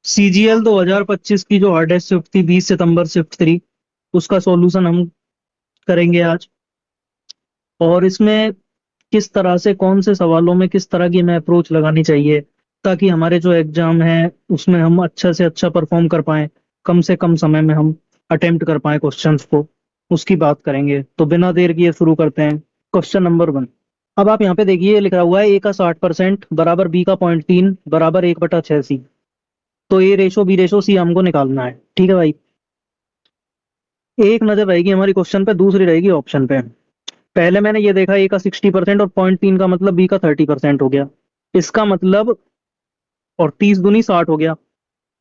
CGL 2025 की जो hardest shift थी 20 सितंबर शिफ्ट 3, उसका सॉल्यूशन हम करेंगे आज। और इसमें किस तरह से कौन से सवालों में किस तरह की हमें अप्रोच लगानी चाहिए ताकि हमारे जो एग्जाम है उसमें हम अच्छा से अच्छा परफॉर्म कर पाएं, कम से कम समय में हम अटेम्प्ट कर पाएं क्वेश्चंस को, उसकी बात करेंगे। तो बिना देर किए शुरू करते हैं। Question number 1। अब आप यहाँ पे देखिए लिखा हुआ है ए का 60% बराबर बी का 0.3 बराबर 1/6 सी। तो ए रेशो बी रेशो सी हमको निकालना है। ठीक है भाई। एक नजर रहेगी हमारी क्वेश्चन पे, दूसरी रहेगी ऑप्शन पे। पहले मैंने ये देखा ए का 60% और 0.3 का मतलब बी का 30% हो गया। इसका मतलब, और 30 दूनी 60 हो गया।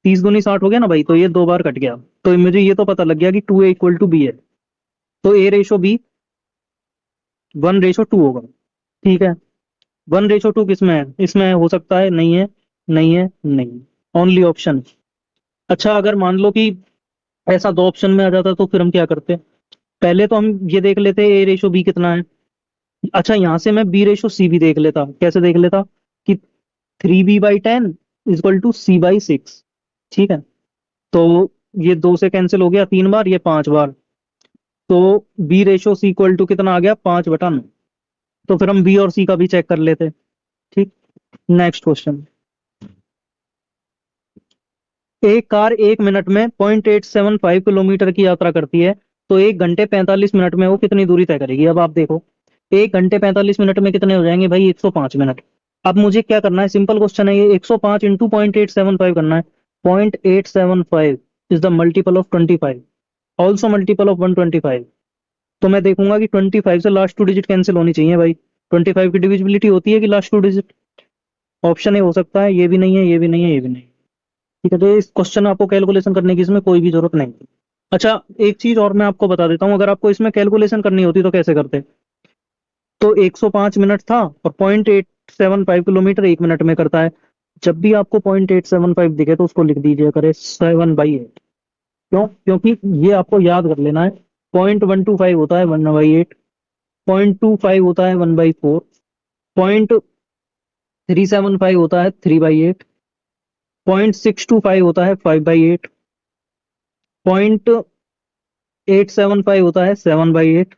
30 दूनी 60 हो गया ना भाई, तो ये दो बार कट गया। तो मुझे ये तो पता लग गया कि 2A इक्वल टू बी है। तो ए रेशो बी 1:2 होगा। ठीक है। 1:2 किसमें है? इसमें हो सकता है, नहीं है, नहीं है, नहीं। Only option. अच्छा, अगर मान लो कि ऐसा दो ऑप्शन में आ जाता तो फिर हम क्या करते? पहले तो हम ये देख लेते ए रेशो बी कितना है। अच्छा, यहां से मैं बी रेशो सी भी देख लेता। कैसे देख लेता? कि 3B/10 इक्वल टू C/6। ठीक है। तो ये 2 से कैंसिल हो गया 3 बार, ये 5 बार। तो B ratio C equal to कितना आ गया? 5/9। तो फिर हम बी और सी का भी चेक कर लेते। ठीक। Next question. एक कार 1 मिनट में 0.875 किलोमीटर की यात्रा करती है, तो 1 घंटे 45 मिनट में वो कितनी दूरी तय करेगी? अब आप देखो, 1 घंटे 45 मिनट में कितने हो जाएंगे भाई? 105 मिनट। अब मुझे क्या करना है? सिंपल क्वेश्चन है ये। 105 इंटू 0.875 करना है। 0.875 is the multiple of 25, also multiple of 125। तो मैं देखूंगा कि 25 से लास्ट 2 डिजिट कैंसिल होनी चाहिए भाई। 25 की डिविजिबिलिटी होती है कि लास्ट 2 डिजिट? ऑप्शन ए हो सकता है, ये भी नहीं है, ये भी नहीं है, ये भी नहीं है। ठीक है। तो इस क्वेश्चन में आपको कैलकुलेशन करने की इसमें कोई भी जरूरत नहीं है। अच्छा, एक चीज और मैं आपको बता देता हूँ, अगर आपको इसमें कैलकुलेशन करनी होती तो कैसे करते? तो 105 मिनट था और 0.875 किलोमीटर 1 मिनट में करता है। जब भी आपको 0.875 दिखे तो उसको लिख दीजिए करे 7/8। क्यों? क्योंकि ये आपको याद कर लेना है। 0.125 होता है 1/8। 0.25 होता है 1/4। 0.375 होता है 3/8। 0.625 होता है 5/8। 0.875 होता है 7/8।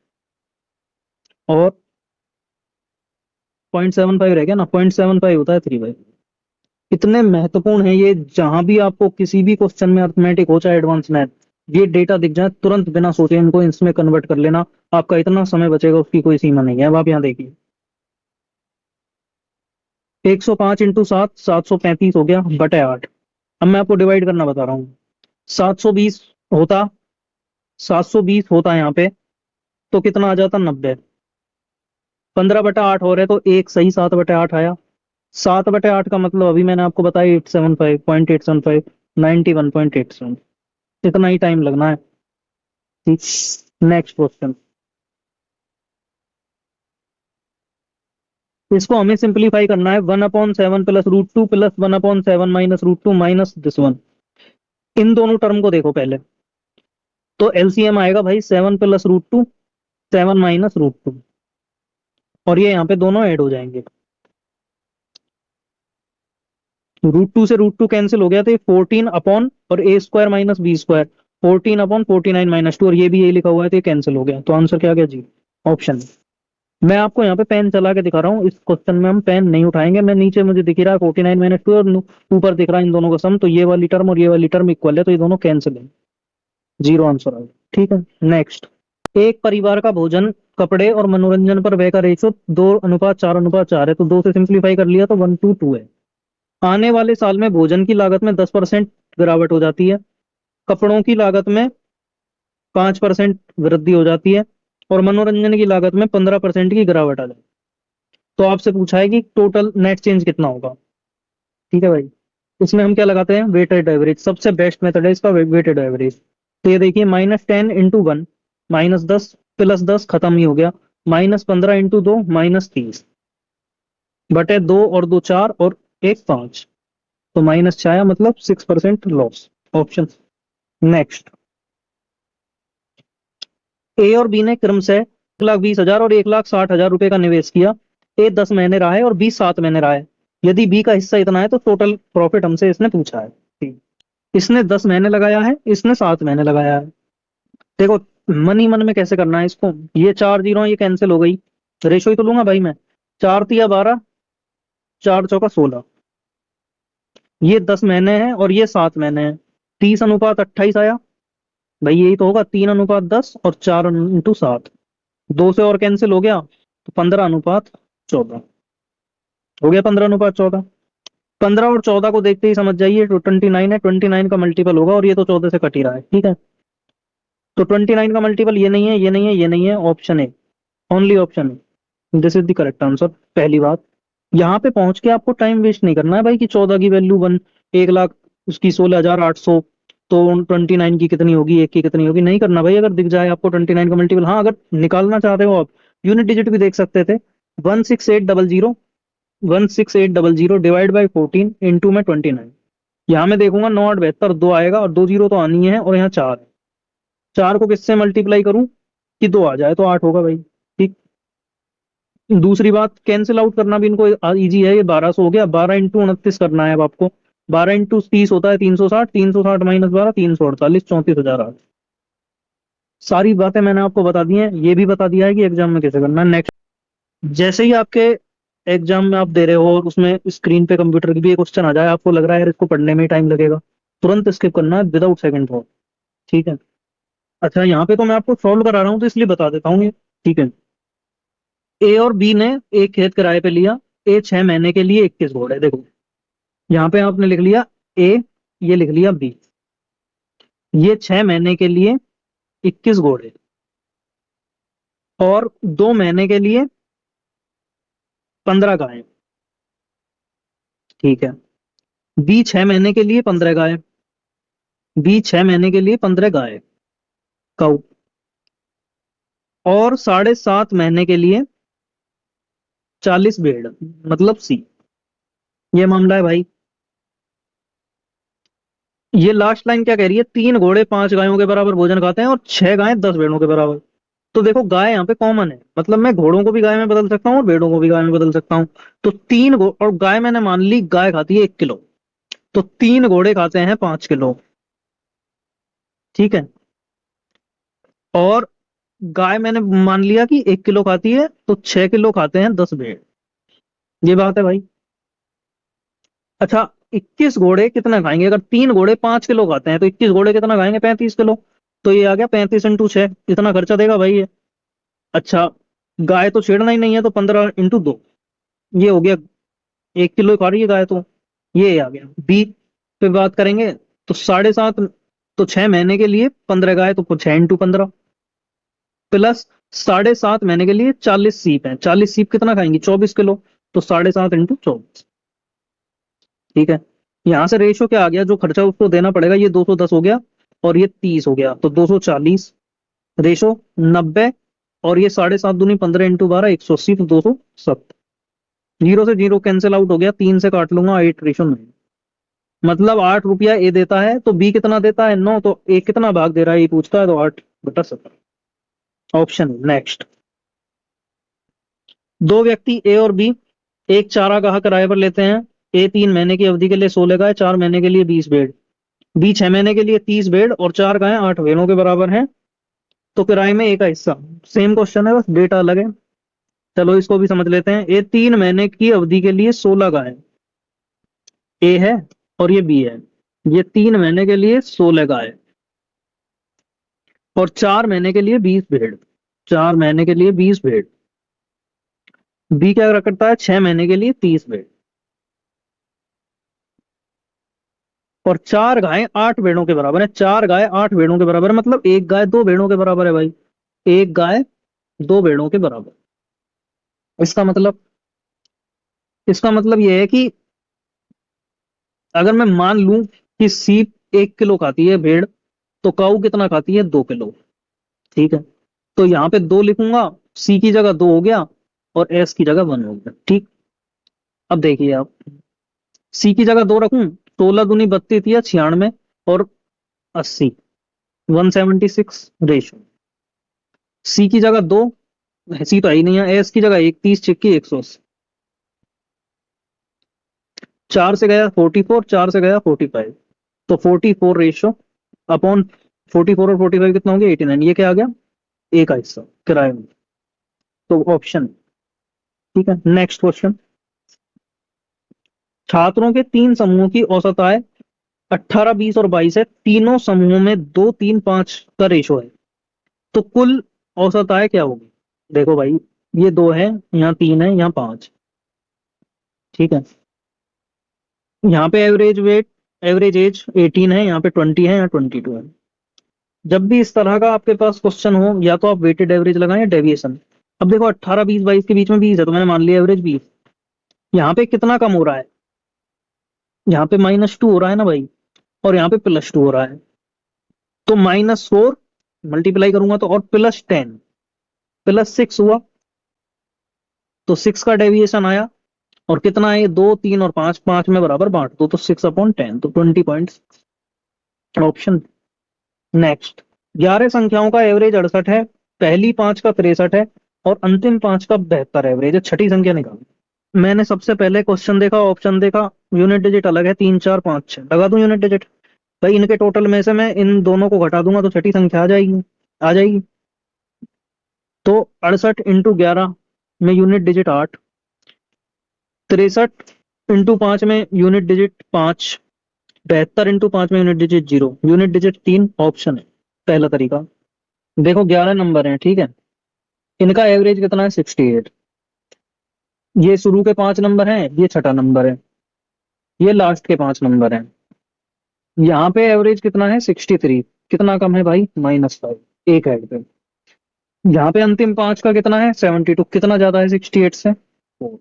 और 0.75 रह गया ना, 0.75 होता है 3/8। इतने महत्वपूर्ण है ये, जहां भी आपको किसी भी क्वेश्चन में अर्थमेटिक हो चाहे एडवांस मैथ, ये डेटा दिख जाए तुरंत बिना सोचे इनको इसमें कन्वर्ट कर लेना। आपका इतना समय बचेगा उसकी कोई सीमा नहीं है। अब आप यहाँ देखिए, 105 इंटू 7 735 हो गया बटे 8। अब मैं आपको डिवाइड करना बता रहा हूँ। 720 होता, 720 होता यहाँ पे, तो कितना आ जाता? 90। 15/8 हो रहे तो एक सही 7/8 आया। 7/8 का मतलब अभी मैंने आपको बताया 875 91.87। इतना ही टाइम लगना है। ठीक। Next question. इसको हमें सिंप्लीफाई करना है। 1/7 plus √2 plus 1/7 minus √2 minus this one. इन दोनों टर्म को देखो पहले। तो एलसीएम आएगा भाई 7 प्लस √2, 7 माइनस √2। और ये यहाँ पे दोनों ऐड हो जाएंगे। √2 से √2 कैंसिल हो गया तो ये 14 अपॉन और A² माइनस B²। 14/49 - 2, और ये भी ये लिखा हुआ है तो ये कैंसिल हो गया। तो आंसर क्या आ गया जी? ऑप्शन। मैं आपको यहाँ पे पेन चला के दिखा रहा हूँ। इस क्वेश्चन में हम पेन नहीं उठाएंगे। मैं नीचे मुझे दिख रहा है 49 - 2 और ऊपर दिख रहा है इन दोनों का सम, तो ये वाली टर्म और ये वाली टर्म इक्वल है, तो ये दोनों कैंसिल है। जीरो आंसर आएगा। ठीक है। नेक्स्ट। एक परिवार का भोजन, कपड़े और मनोरंजन पर व्यय का रेशो 2:4:4 है। तो 2 से सिंप्लीफाई कर लिया तो 1:2 है। आने वाले साल में भोजन की लागत में 10% गिरावट हो जाती है, कपड़ों की लागत में 5% वृद्धि हो जाती है, और मनोरंजन की लागत में 15% की गिरावट आ जाती है। तो आपसे पूछा है कि टोटल नेट चेंज कितना होगा। ठीक है भाई। इसमें हम क्या लगाते हैं? Weighted average. सबसे बेस्ट मेथड है इसका वेटेड एवरेज। तो ये देखिए -10 × 1 -10 प्लस 10 खत्म ही हो गया। -15 × 2 -30 बटे 2 और 2 4 और 1 5। तो -6 आया, मतलब 6% लॉस। ऑप्शन। नेक्स्ट। ए और बी ने क्रम से 1,20,000 और 1,60,000 रुपए का निवेश किया। ए 10 महीने रहा है और बी 7 महीने रहा है। यदि बी का हिस्सा इतना है तो टोटल प्रॉफिट हमसे इसने पूछा है। ठीक। इसने 10 महीने लगाया है, इसने 7 महीने लगाया है। देखो मन ही मन में कैसे करना है इसको, ये 4 जीरो ये कैंसिल हो गई, रेशो ही तो लूंगा भाई मैं। 4 तिया 12, 4 चौका 16, ये 10 महीने हैं और ये 7 महीने हैं, 30:28 आया। भाई यही तो होगा, 3:10 और 4 × 7, 2 से और कैंसिल हो गया तो 15:14 हो गया, 15:14। 15 और 14 को देखते ही समझ जाइए तो 29 है, 29 का मल्टीपल होगा और ये तो 14 से कट ही रहा है, ठीक है। तो 29 का मल्टीपल ये नहीं है, ये नहीं है, ये नहीं है, option A, only option A, this is the correct answer. पहली बात, यहाँ पे पहुंच के आपको टाइम वेस्ट नहीं करना है भाई कि 14 की वैल्यू 1 लाख उसकी 16,800, तो 29 की कितनी होगी, एक की कितनी होगी, नहीं करना भाई। अगर दिख जाए आपको 29 का मल्टीपल, हाँ अगर निकालना चाहते हो आप यूनिट डिजिट भी देख सकते थे। 16800, 16800 डिवाइड बाई 14 इंटू में 29। यहाँ मैं देखूंगा 9 8 72 2 आएगा और 2 जीरो तो आनी है और यहाँ 4 है। 4 को किससे मल्टीप्लाई करूं कि 2 आ जाए तो 8 होगा भाई, ठीक। दूसरी बात, कैंसिल आउट करना भी इनको इजी है, ये 1200 हो गया, 12 × 29 करना है अब आपको। 12 × 30 होता है 360, 360 माइनस 12, 348, 34,008। सारी बातें मैंने आपको बता दी हैं, ये भी बता दिया है कि एग्जाम में कैसे करना है। नेक्स्ट, जैसे ही आपके एग्जाम में आप दे रहे हो और उसमें स्क्रीन पे कंप्यूटर की भी एक क्वेश्चन आ जाए, आपको लग रहा है यार इसको पढ़ने में टाइम लगेगा, तुरंत स्किप करना है विदाउट सेकंड थॉट, ठीक है। अच्छा यहाँ पे तो मैं आपको सॉल्व करा रहा हूँ तो इसलिए बता देता हूँ ये, ठीक है। ए और बी ने एक खेत किराए पे लिया, ए 6 महीने के लिए 21 घोड़े, देखो यहाँ पे आपने लिख लिया ए, ये लिख लिया बी, ये 6 महीने के लिए 21 घोड़े और 2 महीने के लिए 15 गायें, ठीक है। बी 6 महीने के लिए 15 गाय, बी 6 महीने के लिए 15 गाय काउ, और 7.5 महीने के लिए 40 भेड़, मतलब सी। ये मामला है भाई। ये लास्ट लाइन क्या कह रही है, 3 घोड़े 5 गायों के बराबर भोजन खाते हैं और 6 गायें 10 भेड़ों के बराबर। तो देखो गाय यहाँ पे कॉमन है, मतलब मैं घोड़ों को भी गाय में बदल सकता हूँ और भेड़ों को भी गाय में बदल सकता हूँ। तो और गाय मैंने मान ली गाय खाती है 1 किलो, तो 3 घोड़े खाते हैं 5 किलो, ठीक है। और गाय मैंने मान लिया कि 1 किलो खाती है, तो 6 किलो खाते हैं 10 भेड़। ये बात है भाई। अच्छा, 21 घोड़े कितना खाएंगे, अगर 3 घोड़े 5 किलो खाते हैं तो 21 घोड़े कितना खाएंगे, 35 किलो। तो ये आ गया 35 × 6, इतना खर्चा देगा भाई ये। अच्छा, गाय तो छेड़ना ही नहीं है तो 15 × 2, ये हो गया, 1 किलो खा रही है गाय, तो ये आ गया। बी पे बात करेंगे तो 7.5, तो 6 महीने के लिए 15 गाय, तो 6 × 15 प्लस 7.5 महीने के लिए 40 सीप है, 40 सीप कितना खाएंगी, 24 किलो, तो 7.5 × 24, ठीक है। यहां से रेशो क्या आ गया, जो खर्चा उसको देना पड़ेगा, ये 210 हो गया और ये 30 हो गया, तो 240 रेशो 90, और ये 7.5 दूनी 15 × 12 180, तो 270। जीरो से जीरो कैंसिल आउट हो गया, 3 से काट लूंगा, 8:9, मतलब 8 रुपया ए देता है, तो बी कितना देता है 9, तो ए कितना भाग दे रहा है ये पूछता है, तो 8/17 ऑप्शन। नेक्स्ट, दो व्यक्ति ए और बी एक चारागाह किराए पर लेते हैं। ए 3 महीने की अवधि के लिए 16 गाय, 4 महीने के लिए 20 भेड़, बी 6 महीने के लिए 30 भेड़ और 4 गायें 8 भेड़ों के बराबर हैं, तो किराए में ए का हिस्सा। सेम क्वेश्चन है, बस डेटा अलग है। चलो इसको भी समझ लेते हैं। ए 3 महीने की अवधि के लिए 16 गाय, ए है और ये बी है। ये 3 महीने के लिए 16 गाय और 4 महीने के लिए 20 भेड़, 4 महीने के लिए 20 भेड़। बी क्या करता है, 6 महीने के लिए 30 भेड़ और 4 गायें 8 भेड़ों के बराबर है। 4 गाय 8 भेड़ों के बराबर है, मतलब एक गाय 2 भेड़ों के बराबर है भाई, एक गाय 2 भेड़ों के बराबर। इसका मतलब, इसका मतलब यह है कि अगर मैं मान लूं कि सीप 1 किलो खाती है भेड़, तो काऊ कितना खाती है, 2 किलो, ठीक है। तो यहाँ पे 2 लिखूंगा, सी की जगह 2 हो गया और एस की जगह 1 हो गया, ठीक। अब देखिए आप, सी की जगह 2 रखूं, 16 दूनी 32 या 96 और 80, 176 रेशो। सी की जगह 2, सी तो है ही नहीं है, एस की जगह 31 180, 4 से गया 44, 4 से गया 45, तो 44 रेशो अपॉन 44 और 45 कितना हो गया 89, ये क्या आ गया ए का हिस्सा किराए में, तो ऑप्शन। ठीक है, नेक्स्ट क्वेश्चन। छात्रों के 3 समूहों की औसत आय 18, 20 और 22 है, तीनों समूहों में 2, 3, 5 का रेशो है, तो कुल औसत आय क्या होगी? देखो भाई, ये 2 है, यहाँ 3 है, यहाँ 5। ठीक है, यहाँ पे एवरेज वेट, एवरेज एज 18 है, यहाँ पे 20 है, यहाँ 22 है। जब भी इस तरह का आपके पास क्वेश्चन हो, या तो आप वेटेड एवरेज लगाएं या डेविएशन। अब देखो 18, 20, 22 के बीच में 20 है, तो मैंने मान लिया एवरेज 20। यहाँ पे कितना कम हो रहा है? यहाँ पे -2 हो रहा है ना भाई, और यहाँ पे +2 हो रहा है, तो -4 मल्टीप्लाई करूंगा तो, और +10 +6 हुआ, तो 6 का डेविएशन आया। और कितना है ये? 2, 3 और 5, 5 में बराबर बांट दो, तो 6/10, तो 20 ऑप्शन। नेक्स्ट, 11 संख्याओं का एवरेज 68 है, पहली 5 का 63 है, और अंतिम 5 का 72 एवरेज है, छठी संख्या निकालो। मैंने सबसे पहले क्वेश्चन देखा, ऑप्शन देखा, यूनिट डिजिट अलग है, 3, 4, 5, 6, लगा दूं यूनिट डिजिट। भाई इनके टोटल में से मैं इन दोनों को घटा दूंगा तो छठी संख्या आ जाएगी, आ जाएगी। तो 68 × 11 में यूनिट डिजिट 8, 63 × 5 में यूनिट डिजिट 5, 72 × 5 में unit digit 0, unit digit 3, option है पहला तरीका। देखो 11 नंबर हैं, ठीक है, इनका एवरेज कितना है 68, ये शुरू के 5 नंबर हैं, ये छठा नंबर है, ये लास्ट के 5 नंबर हैं। यहाँ पे एवरेज कितना है 63, कितना कम है भाई -5, एक हेड पे। यहाँ पे अंतिम 5 का कितना है 72, कितना ज्यादा है 68 से 4।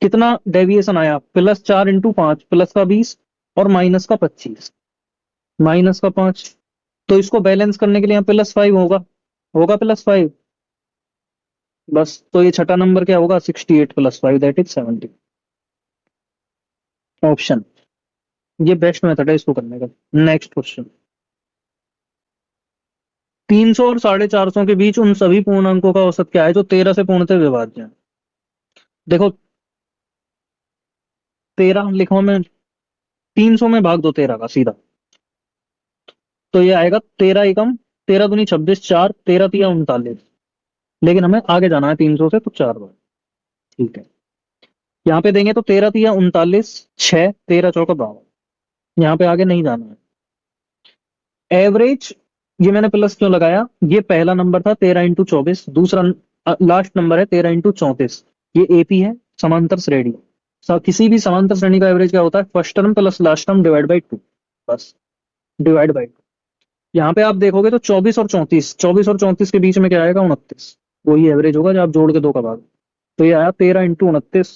कितना डेविएशन आया? +4 × 5, प्लस का 20 और माइनस का 25, -5। तो इसको बैलेंस करने के लिए यहाँ +5 होगा, होगा +5, बस। तो ये छठा नंबर क्या होगा 68 + 5 दैट इज 70, ऑप्शन। ये बेस्ट मेथड है इसको करने का। Next question. 300 और 450 के बीच उन सभी पूर्णांकों का औसत क्या है जो 13 से पूर्णतः विभाज्य है? देखो 13 लिखो, मैं 300 में भाग दो 13 का सीधा, तो ये आएगा 13 एकम 13 दूनी 26, 4, 13 तिया 39। लेकिन हमें आगे जाना है 300 से, तो 4 बार। ठीक है, यहाँ पे देंगे तो 13 तिया 39, 6, 13 चौका 52, यहाँ पे आगे नहीं जाना है। एवरेज, ये मैंने प्लस क्यों लगाया? ये पहला नंबर था 13 × 24, दूसरा लास्ट नंबर है 13 × 34, ये एपी है, समांतर श्रेणी। किसी भी समांतर श्रेणी का एवरेज क्या होता है? First term plus last term divide by 2, बस, डिवाइड बाई 2। यहाँ पे आप देखोगे तो 24 और 34, 24 और 34 के बीच में क्या आएगा 29, वही एवरेज होगा जब आप जोड़ के 2 का भाग। तो ये आया 13 × 29।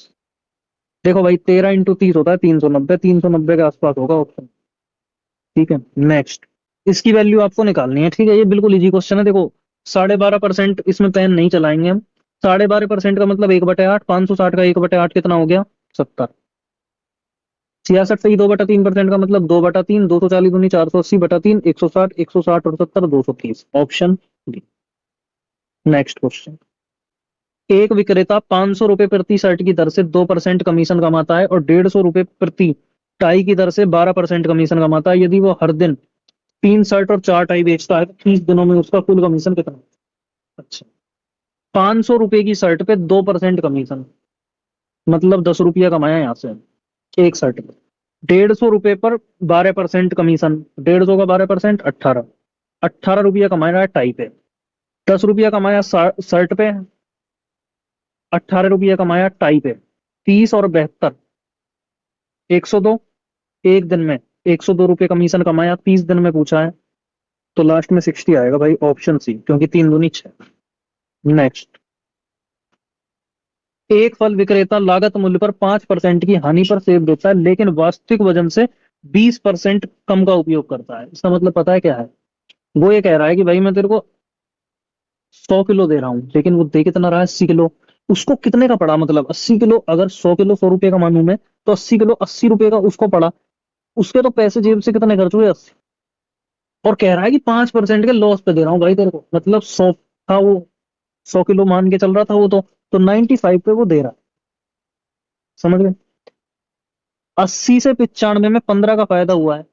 देखो भाई 13 × 30 होता है 390, 390 के आसपास होगा ऑप्शन। ठीक है, नेक्स्ट। इसकी वैल्यू आपको निकालनी है, ठीक है, ये बिल्कुल इजी क्वेश्चन है। देखो 12.5% इसमें पेन नहीं चलाएंगे हम। 12.5% का मतलब 1/8, 560 का 1/8 कितना हो गया 70। 66 से ही 2/3% का मतलब 2/3, 240 दूनी 480/3, 160, 160 और 70, 230, ऑप्शन डी। Next question. एक विक्रेता 500 रुपए प्रति शर्ट की दर से 2% कमीशन कमाता है और 150 रुपए प्रति टाई की दर से 12% कमीशन कमाता है। यदि वो हर दिन 3 शर्ट और 4 टाई बेचता है तो 30 दिनों में उसका कुल कमीशन कितना है? अच्छा, 500 रुपए की शर्ट पे 2% कमीशन, मतलब 10 रुपया कमाया यहाँ से एक शर्ट पे। 150 रुपए पर 12% कमीशन, 150 का 12% 18, 18 रुपया कमाया है टाई पे। 10 रुपया कमाया शर्ट पे, 18 रुपया कमाया टाई पे। 30 और 72, 102, एक दिन में 102 रुपये कमीशन कमाया, 30 दिन में पूछा है, तो लास्ट में 60 आएगा भाई, ऑप्शन सी, क्योंकि 3 दूनी 6। नेक्स्ट। एक फल विक्रेता लागत मूल्य पर 5% की हानि पर सेब बेचता है लेकिन वास्तविक वजन से 20% कम का उपयोग करता है। इसका मतलब पता है क्या है? वो ये कह रहा है कि भाई मैं तेरे को 100 किलो दे रहा हूँ, लेकिन वो दे कितना रहा है 80 किलो। उसको कितने का पड़ा? मतलब 80 किलो, अगर 100 किलो 100 रुपए का मानूं मैं, तो 80 किलो 80 रुपए का उसको पड़ा। उसके तो पैसे जेब से कितने खर्च हुए? 80। और कह रहा है कि 5% के लॉस पे दे रहा हूँ भाई तेरे को, मतलब 100 था वो, 100 किलो मान के चल रहा था वो, तो 95 पे वो दे रहा है। समझ गए? 80 से 95 में 15 का फायदा हुआ है,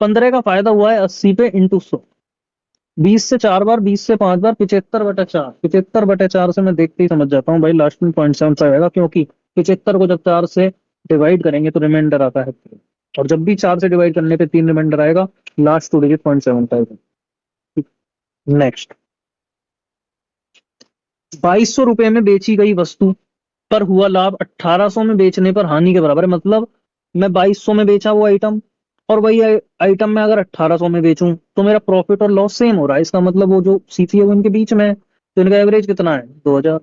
15 का फायदा हुआ है 80 पे इंटू 100। 20 से 4 बार, 20 से 5 बार, 75/4। 75/4 से मैं देखते ही समझ जाता हूँ भाई, लास्ट में 0.75 आएगा, क्योंकि 75 को जब 4 से डिवाइड करेंगे तो रिमाइंडर आता है 3। और जब भी 4 से डिवाइड करने पे 3 रिमाइंडर आएगा, लास्ट 2 डिजिट 0.75। नेक्स्ट, 2200 रुपए में बेची गई वस्तु पर हुआ लाभ 1800 में बेचने पर हानि के बराबर है। मतलब मैं 2200 में बेचा वो आइटम, और वही आइटम मैं अगर 1800 में बेचूं तो मेरा प्रॉफिट और लॉस सेम हो रहा है। इसका मतलब वो जो सीपी है वो इनके बीच में है, तो इनका एवरेज कितना है 2000।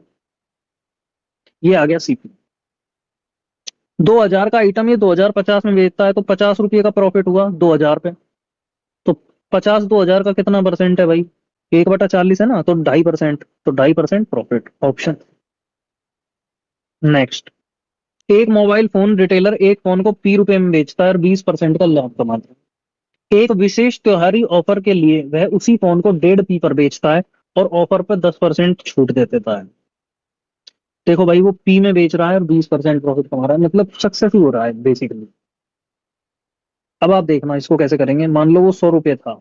ये आ गया सीपी। 2000 का आइटम ये 2050 में बेचता है, तो 50 रुपये का प्रॉफिट हुआ 2000 पे। तो 50 2000 का कितना परसेंट है भाई, 1/40 है ना, तो 2.5%, तो 2.5% प्रॉफिट, ऑप्शन। नेक्स्ट, एक मोबाइल फोन रिटेलर एक फोन को ₹P में बेचता है और 20% का लाभ कमाता है। एक विशेष त्योहारी ऑफर के लिए वह उसी फोन को 1.5 P पर बेचता है और ऑफर पर 10% छूट दे देता है। देखो भाई, वो पी में बेच रहा है और 20% प्रॉफिट कमा रहा है, मतलब सक्सेस ही हो रहा है बेसिकली। अब आप देखना इसको कैसे करेंगे। मान लो वो 100 रुपये था,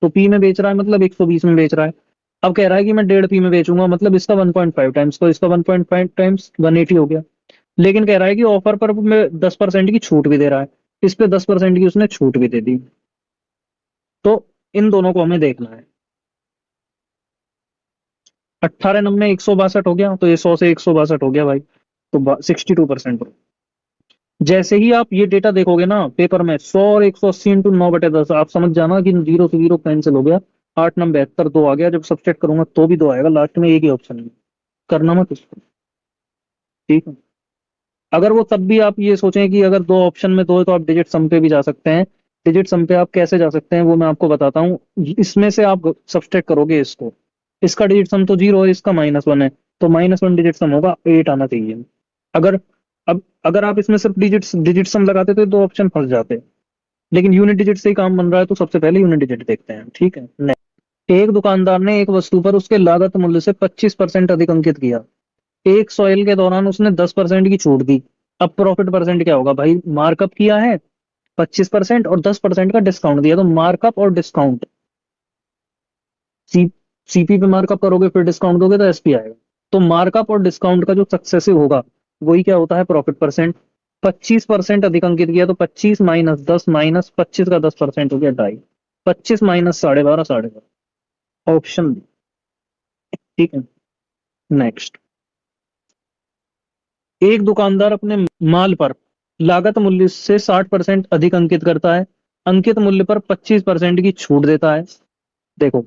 तो पी में बेच रहा है मतलब 120 में बेच रहा है। अब कह रहा है कि मैं 1.5 P में बेचूंगा, मतलब इसका 1.5 टाइम्स, तो इसका 1.5 टाइम्स 180 हो गया। लेकिन कह रहा है कि ऑफर पर मैं 10% की छूट भी दे रहा है, इस पे 10% की उसने छूट भी दे दी। तो इन दोनों को हमें देखना है। 18 एक 162 हो गया, तो ये 100 से 162 हो गया भाई, तो 62%। जैसे ही आप ये डेटा देखोगे ना पेपर में, 100 और 180 इंटू 9/10, आप समझ जाना कि जीरो से जीरो कैंसिल हो गया। 8 9 72 2 आ गया, जब सब्सट्रैक्ट करूंगा तो भी 2 आएगा, लास्ट में एक ही ऑप्शन है। करना मत इसको, ठीक है। अगर वो तब भी आप ये सोचें कि अगर 2 ऑप्शन में 2 है तो आप डिजिट सम पे भी जा सकते हैं। डिजिट सम पे आप कैसे जा सकते हैं वो मैं आपको बताता हूँ। इसमें से आप सब्सट्रैक्ट करोगे इसको, इसका डिजिट सम तो 0 है, इसका -1 है, तो -1 डिजिट सम होगा, 8 आना चाहिए। अगर अब अगर आप इसमें सिर्फ डिजिट डिजिट सम लगाते तो 2 ऑप्शन फंस जाते, लेकिन यूनिट डिजिट से ही काम बन रहा है तो सबसे पहले यूनिट डिजिट देखते हैं, ठीक है। एक दुकानदार ने एक वस्तु पर उसके लागत मूल्य से 25% अधिक अंकित किया। एक सॉइल के दौरान उसने 10% की छूट दी। अब प्रॉफिट परसेंट क्या होगा भाई, मार्कअप किया है 25% और 10% का डिस्काउंट दिया, तो मार्कअप और डिस्काउंट, सी सीपी पे मार्कअप करोगे फिर डिस्काउंट दोगे तो एसपी आएगा। तो मार्कअप और डिस्काउंट का जो सक्सेसिव होगा वही क्या होता है, प्रॉफिट परसेंट। 25% अधिक अंकित किया, तो 25 -10 -25 का 10% हो गया 2.5। 25 -12.5 12.5, ऑप्शन, ठीक है। नेक्स्ट, एक दुकानदार अपने माल पर लागत मूल्य से 60% अधिक अंकित करता है, अंकित मूल्य पर 25% की छूट देता है। देखो,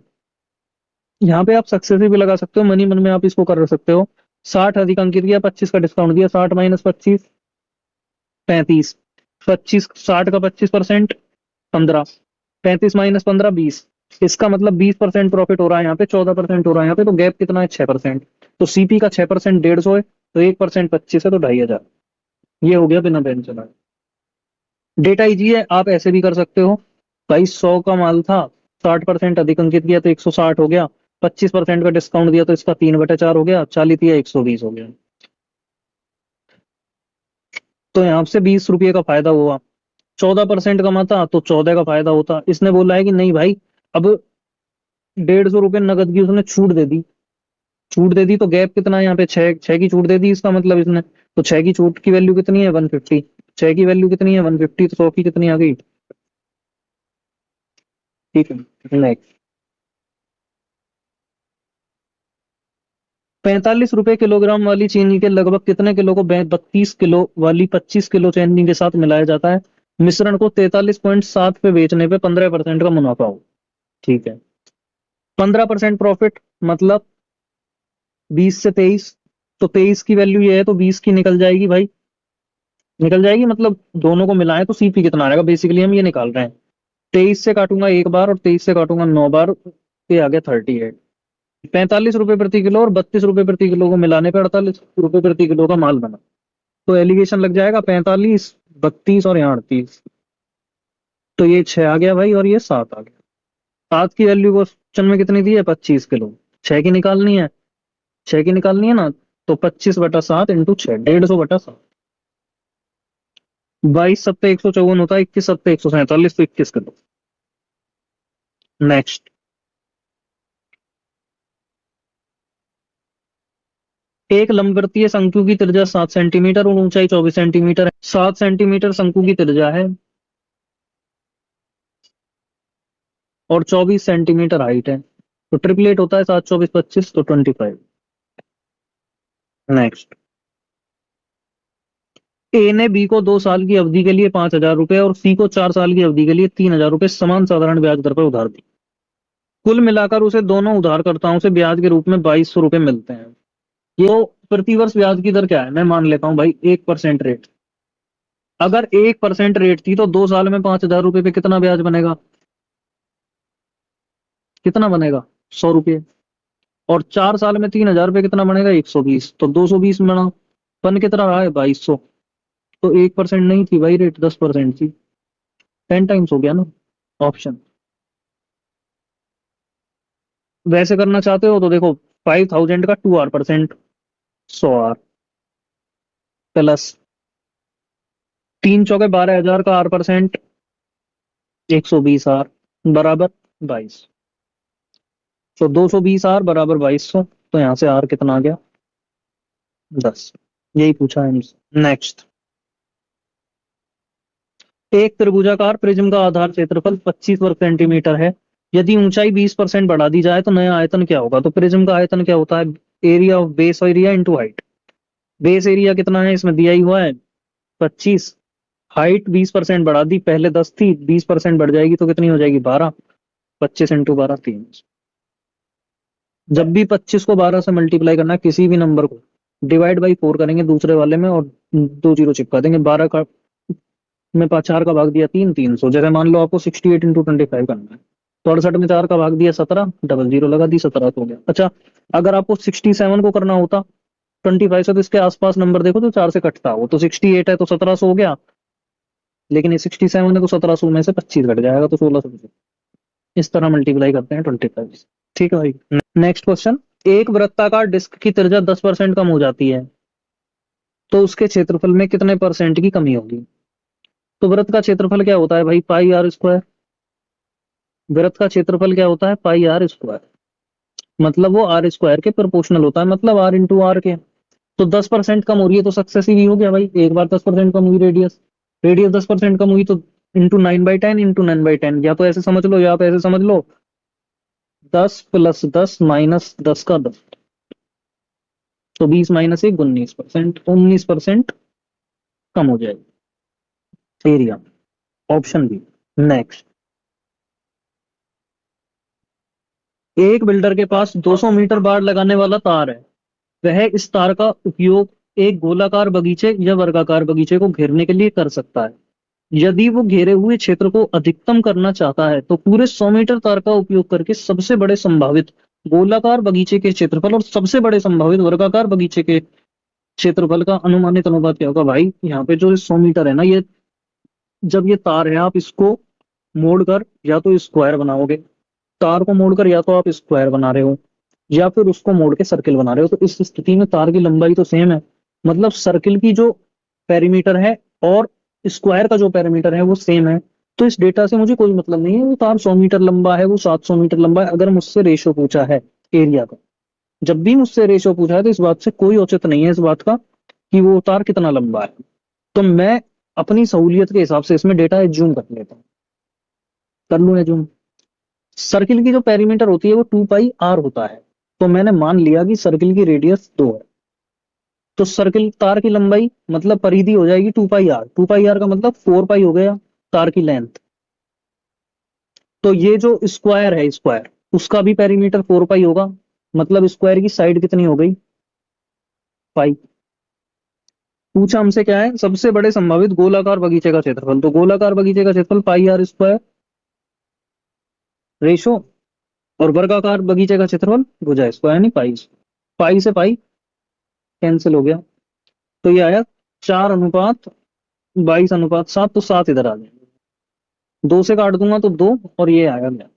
यहाँ पे आप सक्सेसिव भी लगा सकते हो, मनी मन में आप इसको कर सकते हो। 60 अधिक अंकित किया, 25 का डिस्काउंट दिया, 60 -25 35। 25 60 का 25% 15, 35 -15 20। इसका मतलब 20% प्रॉफिट हो रहा है यहाँ पे, 14% हो रहा है यहाँ पे, तो गैप कितना है 6%। तो सीपी का 6% 150 है, तो 1% 25 है, तो 2500। ये हो गया बिना पेन चलाए। डेटा इजी है, आप ऐसे भी कर सकते हो। भाई 100 का माल था, 60% अधिक अंकित किया तो 160 हो गया, 25% का डिस्काउंट दिया तो इसका 3/4 हो गया, 40 दिया 120 हो गया। तो यहाँ से 20 रुपये का फायदा हुआ। 14% कमाता तो 14 का फायदा होता। इसने बोला है कि नहीं भाई, अब 150 रुपये नगद की उसने छूट दे दी। छूट दे दी तो गैप कितना है यहाँ पे, छह छह की छूट दे दी, इसका मतलब इसने। तो 6 की छूट की वैल्यू कितनी है 150। 6 की वैल्यू कितनी है 150, तो 100 की कितनी आ गई, ठीक है। नेक्स्ट, 45 रुपए किलोग्राम वाली चीनी के लगभग कितने किलो को 32 किलो वाली 25 किलो चीनी के साथ मिलाया जाता है। मिश्रण को 43.7 पे बेचने पे 15% का मुनाफा हो, ठीक है। 15% प्रॉफिट मतलब 20 से 23, तो 23 की वैल्यू ये है तो 20 की निकल जाएगी भाई, निकल जाएगी, मतलब दोनों को मिलाएं तो सीपी कितना आएगा, बेसिकली हम ये निकाल रहे हैं। 23 से काटूंगा एक बार और 23 से काटूंगा 9 बार, ये आ गया 38। 45 रुपए प्रति किलो और 32 रुपए प्रति किलो को मिलाने पर 48 रुपए प्रति किलो का माल बना। तो एलिगेशन लग जाएगा 45 32 और यहाँ 38, तो ये 6 आ गया भाई और ये 7 आ गया। 7 की वैल्यू क्वेश्चन में कितनी दी है 25 किलो, 6 की निकालनी है, 6 की निकालनी है ना, तो 25/7 इंटू 6, 150/7। 22 सत्ते 154 होता है, 21 सत्ते 147, तो 21 किलो। नेक्स्ट, एक लंबवृत्तीय शंकु की त्रिज्या 7 सेंटीमीटर और ऊंचाई 24 सेंटीमीटर है। 7 सेंटीमीटर शंकु की त्रिज्या है और 24 सेंटीमीटर हाइट है, तो ट्रिपलेट होता है 7 24 25, तो 25। नेक्स्ट, ए ने बी को 2 साल की अवधि के लिए 5,000 रुपए और सी को 4 साल की अवधि के लिए 3,000 रुपए समान साधारण ब्याज दर पर उधार दी। कुल मिलाकर उसे दोनों उधारकर्ताओं से ब्याज के रूप में 2,200 रुपए मिलते हैं। ये तो प्रतिवर्ष ब्याज की दर क्या है, मैं मान लेता हूँ भाई 1% रेट। अगर 1% रेट थी तो 2 साल में 5,000 रुपए पे कितना ब्याज बनेगा, कितना बनेगा, 100 रुपये। और 4 साल में 3,000 रुपये कितना बनेगा, 120। तो 220 बना, बन कितना रहा है, 2,200। तो 1% नहीं थी भाई रेट, 10% थी, 10 टाइम्स हो गया ना ऑप्शन। वैसे करना चाहते हो तो देखो, 5,000 का 2 R%, 100 R प्लस 3 चौके 12,000 का R%, 120 R बराबर 22। तो 220 R बराबर 2,200, तो यहाँ से R कितना आ गया, 10। यही पूछा है हमसे। नेक्स्ट, एक त्रिभुजाकार प्रिज्म का आधार क्षेत्रफल 25 वर्ग सेंटीमीटर है। यदि ऊंचाई 20% बढ़ा दी जाए तो नया आयतन क्या होगा। तो प्रिज्म का आयतन क्या होता है, area of base area into height. Base area कितना है इसमें दिया ही हुआ है, 25। हाइट 20% बढ़ा दी, पहले 10 थी, 20% बढ़ जाएगी तो कितनी हो जाएगी, 12। 25 इंटू 12, 3। जब भी 25 को 12 से मल्टीप्लाई करना है, किसी भी नंबर को डिवाइड बाई 4 करेंगे दूसरे वाले में और 2 जीरो चिपका देंगे। 12 का में 4 का भाग दिया 3, 300। जैसे मान लो आपको 68 इंटू 25 करना है, तो 68 में 4 का भाग दिया 17, डबल जीरो लगा दी, 17 हो गया। अच्छा, अगर आपको 67 को करना होता 25 से, तो इसके आसपास नंबर देखो तो 4 से कटता हो, तो 68 है तो 1700 हो गया, लेकिन ये 67 है तो 1700 में से 25 घट जाएगा तो 1600। इस तरह मल्टीप्लाई करते हैं 25। ठीक है भाई। नेक्स्ट क्वेश्चन, एक वृत्ताकार डिस्क की त्रिज्या 10% कम हो जाती है तो उसके क्षेत्रफल में कितने परसेंट की कमी होगी। तो वृत्त का क्षेत्रफल क्या होता है भाई, पाई आर स्क्वायर। वृत्त का क्षेत्रफल क्या होता है, पाई आर स्क्वायर। मतलब वो आर स्क्वायर के प्रोपोर्शनल होता है, मतलब आर इंटू आर के। तो 10% कम हो रही है तो सक्सेसिव ही हो गया भाई, एक बार 10% कम हुई रेडियस, रेडियस 10% कम हुई तो इंटू 9/10 इंटू 9/10, या तो ऐसे समझ लो या आप ऐसे समझ लो, 10 + 10 -10 का 10, तो 20 - 1 19%, 19% कम हो जाएगी एरिया। Option B. नेक्स्ट, एक बिल्डर के पास 200 मीटर बाड़ लगाने वाला तार है। वह इस तार का उपयोग एक गोलाकार बगीचे या वर्गाकार बगीचे को घेरने के लिए कर सकता है। यदि वो घेरे हुए क्षेत्र को अधिकतम करना चाहता है तो पूरे 100 मीटर तार का उपयोग करके सबसे बड़े संभावित गोलाकार बगीचे के क्षेत्रफल और सबसे बड़े संभावित वर्गाकार बगीचे के क्षेत्रफल का अनुमानित अनुपात क्या होगा। भाई यहाँ पे जो 100 मीटर है ना, ये जब ये तार है आप इसको मोड़कर या तो स्क्वायर बनाओगे, तार को मोड़कर या तो आप स्क्वायर बना रहे हो या फिर उसको मोड़ के सर्किल बना रहे हो, तो इस स्थिति में तार की लंबाई तो सेम है। मतलब सर्किल की जो पेरीमीटर है और स्क्वायर का जो पेरीमीटर है वो सेम है। तो इस डेटा से मुझे कोई मतलब नहीं है वो तार 100 मीटर लंबा है, वो 700 मीटर लंबा है। अगर मुझसे रेशो पूछा है एरिया का, जब भी मुझसे रेशो पूछा है तो इस बात से कोई औचित्य नहीं है इस बात का कि वो तार कितना लंबा है। तो मैं अपनी सहूलियत के हिसाब से इसमें डेटा एज्यूम कर लेता हूँ, कर लूँ एज्यूम। सर्किल की जो पेरीमीटर होती है वो 2πr होता है, तो मैंने मान लिया कि सर्किल की रेडियस 2 है। तो सर्किल तार की लंबाई मतलब परिधि हो जाएगी 2πr, 2πr का मतलब 4π हो गया तार की लेंथ। तो ये जो स्क्वायर है स्क्वायर, उसका भी पेरीमीटर 4π होगा, मतलब स्क्वायर की साइड कितनी हो गई, पाई। पूछा हमसे क्या है, सबसे बड़े संभावित गोलाकार बगीचे का क्षेत्रफल, तो गोलाकार बगीचे का क्षेत्रफल पाई आर स्क्वायर रेशो, और वर्गाकार बगीचे का क्षेत्रफल भुजा स्क्वायर नहीं पाई। पाई से पाई कैंसिल हो गया, तो ये आया 4:22:7, तो 7 इधर आ जाएगा, 2 से काट दूंगा तो 2, और ये आया गया।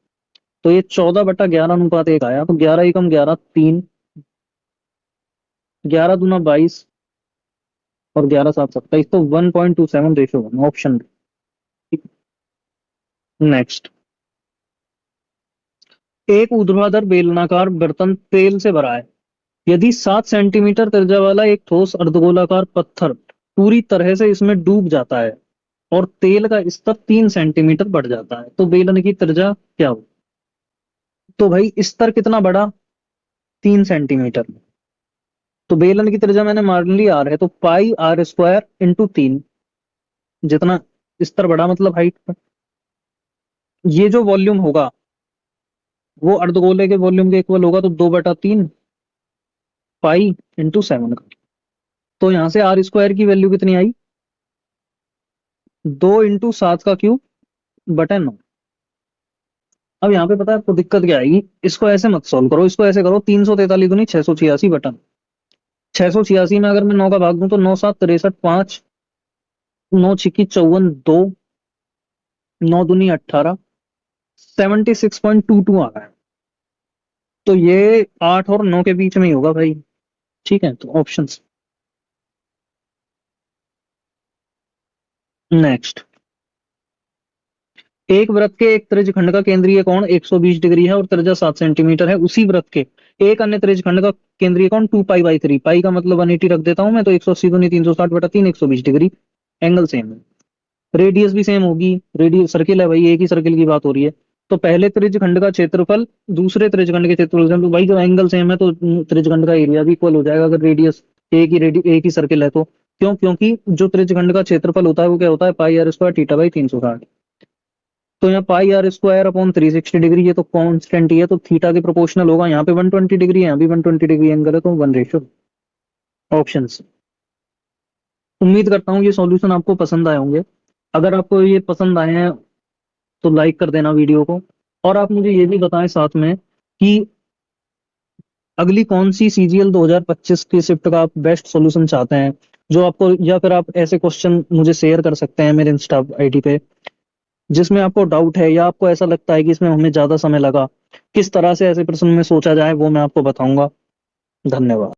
तो ये 14/11:1 आया, तो 11 एकम 11 3, 11 दूना 22 और 11 7 27, तो 1.27 रेशो 1, ऑप्शन। नेक्स्ट, एक ऊर्ध्वाधर बेलनाकार बर्तन तेल से भरा है। यदि 7 सेंटीमीटर त्रिज्या वाला एक ठोस अर्धगोलाकार पत्थर पूरी तरह से इसमें डूब जाता है और तेल का स्तर 3 सेंटीमीटर बढ़ जाता है, तो बेलन की त्रिज्या क्या हो? तो भाई स्तर कितना बढ़ा? 3 सेंटीमीटर। तो बेलन की त्रिज्या मैंने मान ली आर है, तो पाई आर स्क्वायर इंटू 3। जितना स्तर बढ़ा मतलब हाइट, ये जो वॉल्यूम होगा वो अर्धगोले के वॉल्यूम के इक्वल होगा, तो 2/3 पाई इंटू 7 का। तो यहाँ से आर स्क्वायर की वैल्यू कितनी आई? 2 इंटू 7 का क्यूब बटा 9। अब यहाँ पे पता है आपको दिक्कत क्या आएगी? इसको ऐसे मत सॉल्व करो, इसको ऐसे करो, 343 दूनी 686 बटा 686 में अगर मैं 9 का भाग दूं तो 9 7 63 5, 9 6 54 2, 9 दूनी 18, 76.22 आ रहा है। तो ये 8 और 9 के बीच में ही होगा भाई। ठीक है, तो ऑप्शन नेक्स्ट। एक वृत्त के एक त्रिज्यखंड का केंद्रीय कोण 120 डिग्री है और त्रिज्या 7 सेंटीमीटर है। उसी वृत्त के एक अन्य त्रिज्यखंड का केंद्रीय कोण 2 पाई/3, पाई का मतलब 180 रख देता हूं मैं, तो 180 दूनी 360/3, 120 डिग्री। एंगल सेम है, रेडियस भी सेम होगी, रेडियस सर्किल है भाई, एक ही सर्किल की बात हो रही है। तो पहले त्रिज्यखंड का क्षेत्रफल दूसरे त्रिज्यखंड के क्षेत्रफल से, तो भाई जब एंगल सेम है तो त्रिज्यखंड का एरिया भी इक्वल हो जाएगा, अगर रेडियस एक ही सर्किल है तो। क्यों? क्योंकि जो त्रिज्यखंड का क्षेत्रफल होता है वो क्या होता है? पाई आर स्क्वायर थीटा बाई 360। तो यहाँ पाई आर स्क्वायर अपॉन 360 डिग्री, ये तो कांस्टेंट ही है, तो थीटा के प्रोपोर्शनल होगा। यहाँ पे 120 डिग्री है, यहाँ भी 120 डिग्री एंगल है, तो 1:। ऑप्शन। उम्मीद करता हूँ ये सॉल्यूशन आपको पसंद आए होंगे। अगर आपको ये पसंद आए हैं तो लाइक कर देना वीडियो को, और आप मुझे ये भी बताएं साथ में कि अगली कौन सी सीजीएल 2025 की शिफ्ट का आप बेस्ट सॉल्यूशन चाहते हैं, जो आपको, या फिर आप ऐसे क्वेश्चन मुझे शेयर कर सकते हैं मेरे इंस्टा आईडी पे, जिसमें आपको डाउट है या आपको ऐसा लगता है कि इसमें हमें ज्यादा समय लगा, किस तरह से ऐसे प्रश्न में सोचा जाए, वो मैं आपको बताऊंगा। धन्यवाद।